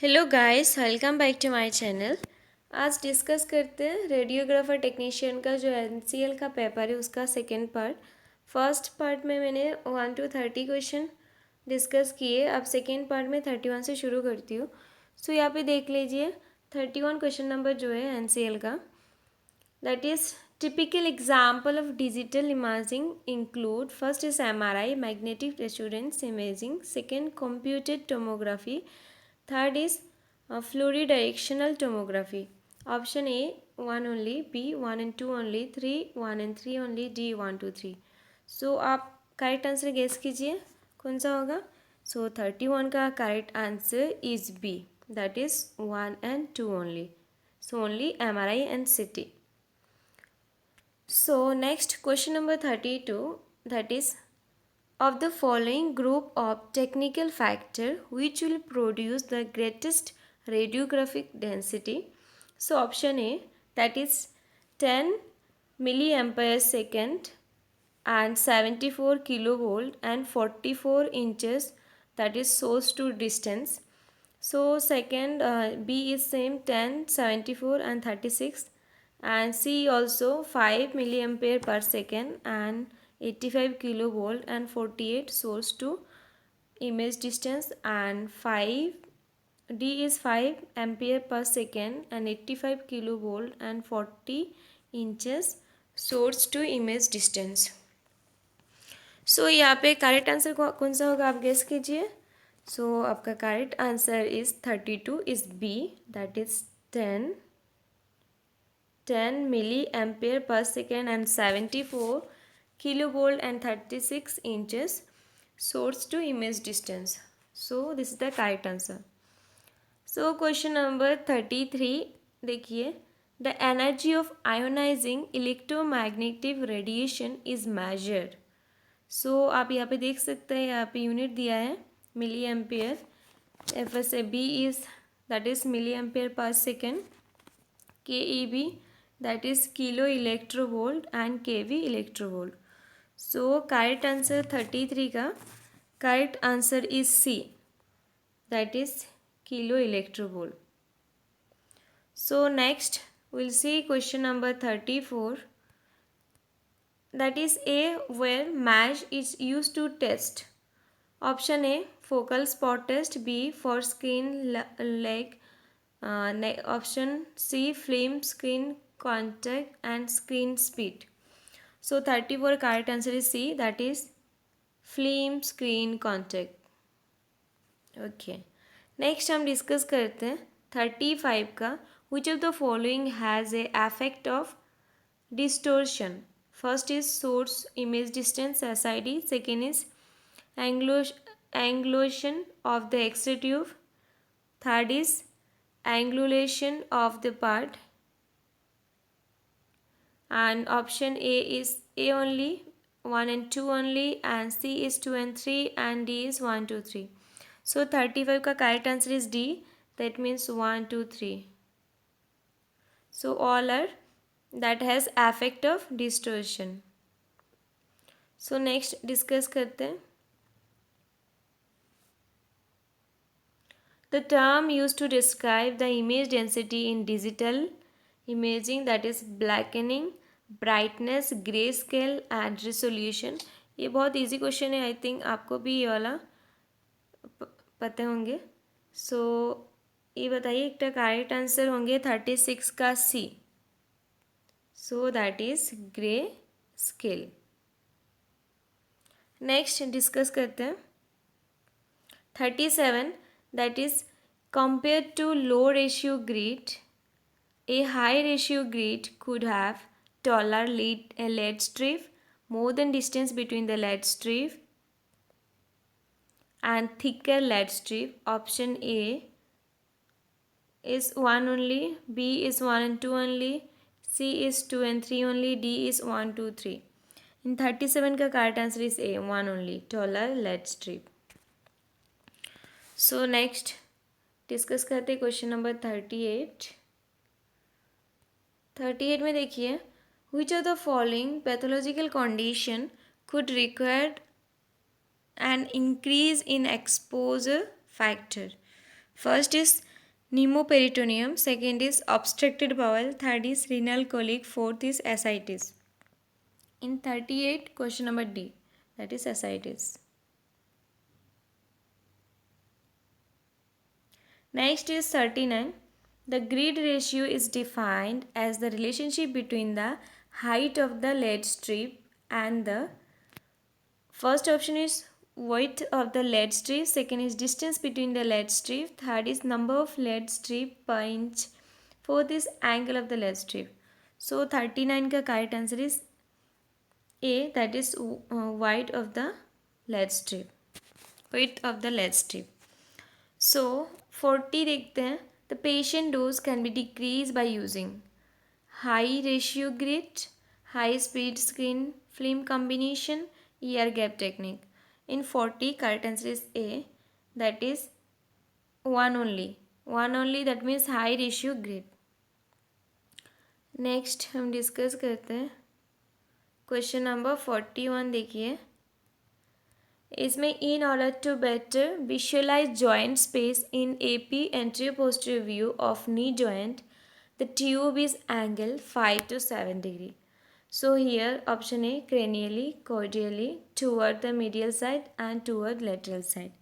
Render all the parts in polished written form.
Hello guys, welcome back to my channel. आज discuss करते हैं रेडियोग्राफर टेक्नीशियन का जो एनसीएल का पेपर है उसका सेकेंड पार्ट। फर्स्ट पार्ट में मैंने 1 to 30 क्वेश्चन डिस्कस किए। अब सेकेंड पार्ट में 31 से शुरू करती हूँ। सो यहाँ पे देख लीजिए 31 क्वेश्चन नंबर जो है एनसीएल का, that is typical example of digital imaging include first is MRI, magnetic resonance imaging, second computed tomography, third is fluoridirectional tomography. Option A 1 only, B 1 and 2 only, 3 1 and 3 only, D 1 to 3. So आप correct answer guess कीजिए कौन सा होगा। So 31 का correct answer is B, that is 1 and 2 only. So only MRI and CT. So next question number 32, that is of the following group of technical factor which will produce the greatest radiographic density. So option A, that is 10 milliampere second and 74 kilovolt and 44 inches, that is source to distance. So second, B is same 10, 74 and 36, and C also 5 milliampere per second and 85 kilovolt and 48 source to image distance, and 5 D is 5 ampere per second and 85 kilovolt and 40 inches source to image distance. सो यहाँ पे correct answer कौन सा होगा आप guess कीजिए। So आपका correct answer is 32 is B, that is 10 milli ampere per second and 74 kilovolt and 36 inches source to image distance. So this is the correct answer. So question number 33 देखिए, the energy of ionizing electromagnetic radiation is measured. सो आप यहाँ पे देख सकते हैं, यहाँ पे unit दिया है milliampere. F S A B is that is milli ampere per second, K E B that is kilo electronvolt and K V electronvolt. So correct answer 33 का correct answer is C, that is kilo electronvolt. So next will see question number 34, that is A, where MASH is used to test. Option A, focal spot test. B, for screen leg. Option C, film screen contact and screen speed. So 34 correct answer is C, that is film screen contact. Okay, next हम discuss करते हैं 35 का, which of the following has a effect of distortion. First is source image distance SID, second is angulation of the X-ray tube, third is angulation of the part, and option A is A only, 1 and 2 only, and C is 2 and 3, and D is 1 2 3. So 35 का correct answer is D, that means 1 2 3. So all are that has effect of distortion. So next discuss करते हैं the term used to describe the image density in digital imaging, that is blackening, brightness, grayscale and resolution. ये बहुत easy question है, I think आपको भी ये वाला पता होंगे. सो ये बताइए एक करेक्ट आंसर होंगे 36 का C, so that is grey scale. Next discuss करते हैं 37, that is compared to low ratio grid, a high ratio grid could have taller LED strip, more than distance between the LED strip, and thicker LED strip. Option A is 1 only, B is 1 and 2 only, C is 2 and 3 only, D is 1 2 3. In 37 का correct answer is A, 1 only, taller LED strip. So next discuss करते हैं question number 38. 38 में देखिए, which are the following pathological condition could require an increase in exposure factor. First is pneumoperitoneum, second is obstructed bowel, third is renal colic, fourth is ascites. In 38, question number D, that is ascites. Next is 39. The grid ratio is defined as the relationship between the height of the lead strip and the first option is width of the lead strip, second is distance between the lead strip, third is number of lead strip per inch, fourth is angle of the lead strip. So 39 का correct answer is A, that is width of the lead strip. Width of the lead strip. So 40 देखते हैं. The patient dose can be decreased by using high ratio grit, high speed screen film combination, ear gap technique. In 40, correct answer is A, that is one only. One only, that means high ratio grit. Next हम discuss करते हैं question number 41. देखिए इसमें in order to better visualise joint space in AP anterior posterior view of knee joint, the tube is angle 5 to 7 degree. So here option A, cranially, caudally, toward the medial side and toward lateral side.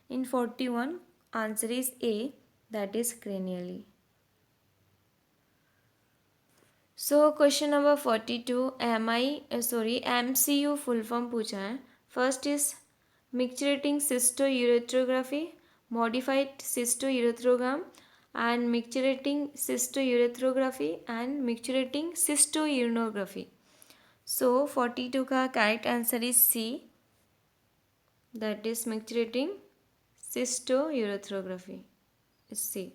In 41, answer is A, that is cranially. So question number 42, MCU full form पूछा है. First is micturating cystourethropy, modified cystourethrogram, and micturating cystourethropy and micturating cystourinography. So 42 का correct answer is C, that is micturating cystourethrography is C.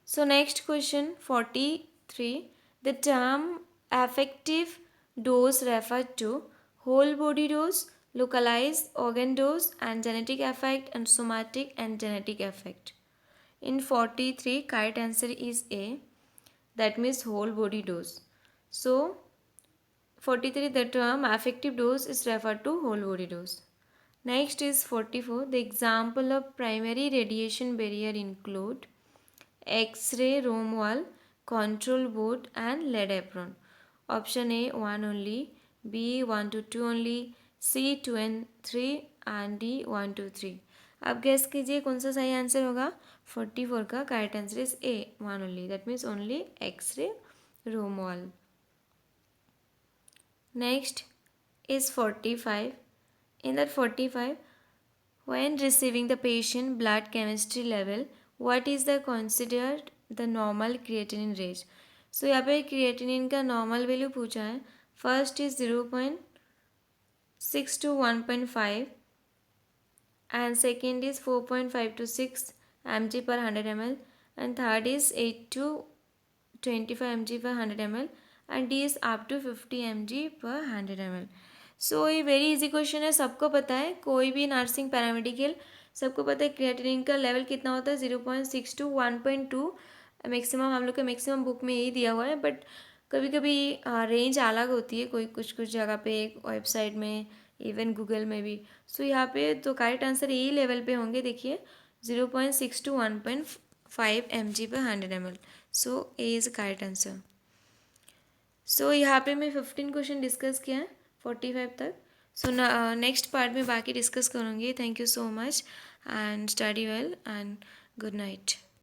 So next question 43. The term affective dose refers to whole body dose, localized organ dose, and genetic effect and somatic and genetic effect. In 43, correct answer is A, that means whole body dose. So 43, the term affective dose is referred to whole body dose. Next is 44. The example of primary radiation barrier include X-ray room wall, control board and lead apron. Option A 1 only, B 1 to 2 only, C 2 and 3 and D 1 to 3. अब guess कीजिए कौन सा सही answer होगा. 44 का correct answer is A 1 only, that means only X-ray room wall. Next is 45. In that 45, when receiving the patient blood chemistry level, what is the considered the normal creatinine range? So यहाँ पे creatinine का normal value पूछा है. First is 0.6 to 1.5 and second is 4.5 to 6 mg per 100 ml and third is 8 to 25 mg per 100 ml and D is up to 50 mg per 100 ml. सो ये very easy question है, सबको पता है, कोई भी नर्सिंग पैरामेडिकल सबको पता है क्रिएटिनिन का लेवल कितना होता है. 0.6 to 1.2 मैक्सिमम, हम लोग के मैक्सिमम बुक में यही दिया हुआ है, बट कभी कभी रेंज अलग होती है कोई कुछ कुछ जगह पे, वेबसाइट में, इवन गूगल में भी. सो यहाँ पे तो करेक्ट आंसर यही लेवल पे होंगे. देखिए 0.6 to 1.5 mg per 100 ml. So A is correct answer. सो यहाँ पे मैं 15 क्वेश्चन डिस्कस किया है 45 तक. सो नेक्स्ट पार्ट में बाकी डिस्कस करूँगी. Thank you so much and study well and good night.